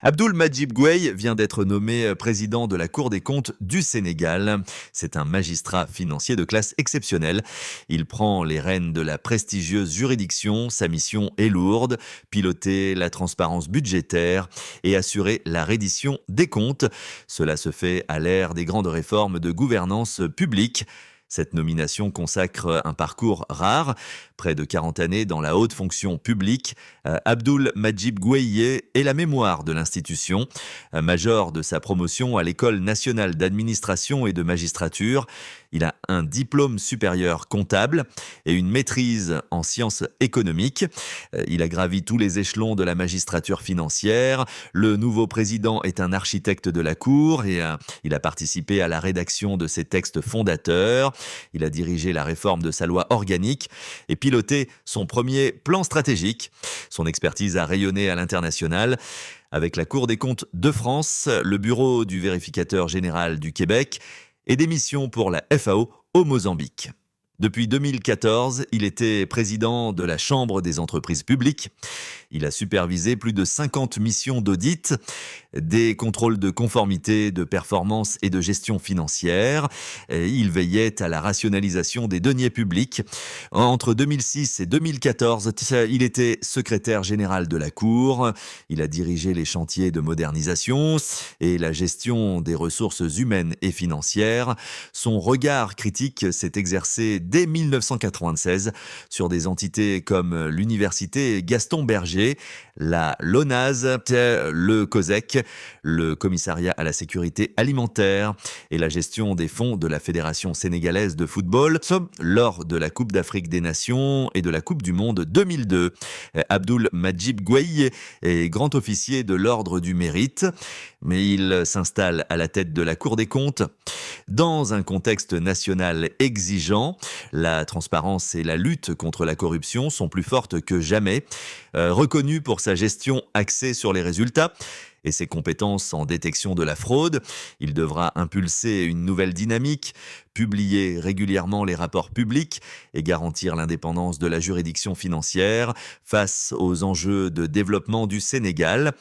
Abdoul Madjib Gueye vient d'être nommé président de la Cour des comptes du Sénégal. C'est un magistrat financier de classe exceptionnelle. Il prend les rênes de la prestigieuse juridiction. Sa mission est lourde, piloter la transparence budgétaire et assurer la reddition des comptes. Cela se fait à l'ère des grandes réformes de gouvernance publique. Cette nomination consacre un parcours rare, près de 40 années dans la haute fonction publique. Abdoul Madjib Gueye est la mémoire de l'institution. Major de sa promotion à l'École nationale d'administration et de magistrature, il a un diplôme supérieur comptable et une maîtrise en sciences économiques. Il a gravi tous les échelons de la magistrature financière. Le nouveau président est un architecte de la Cour et il a participé à la rédaction de ses textes fondateurs. Il a dirigé la réforme de sa loi organique et piloté son premier plan stratégique. Son expertise a rayonné à l'international avec la Cour des comptes de France, le Bureau du vérificateur général du Québec et des missions pour la FAO au Mozambique. Depuis 2014, il était président de la Chambre des entreprises publiques. Il a supervisé plus de 50 missions d'audit, des contrôles de conformité, de performance et de gestion financière. Il veillait à la rationalisation des deniers publics. Entre 2006 et 2014, il était secrétaire général de la Cour. Il a dirigé les chantiers de modernisation et la gestion des ressources humaines et financières. Son regard critique s'est exercé dès 1996 sur des entités comme l'université Gaston Berger, la LONASE, le COSEC, le Commissariat à la sécurité alimentaire et la gestion des fonds de la Fédération sénégalaise de football lors de la Coupe d'Afrique des Nations et de la Coupe du Monde 2002. Abdoul Madjib Gueye est grand officier de l'Ordre du Mérite, mais il s'installe à la tête de la Cour des comptes dans un contexte national exigeant. La transparence et la lutte contre la corruption sont plus fortes que jamais. Reconnu pour sa gestion axée sur les résultats et ses compétences en détection de la fraude, il devra impulser une nouvelle dynamique, publier régulièrement les rapports publics et garantir l'indépendance de la juridiction financière face aux enjeux de développement du Sénégal.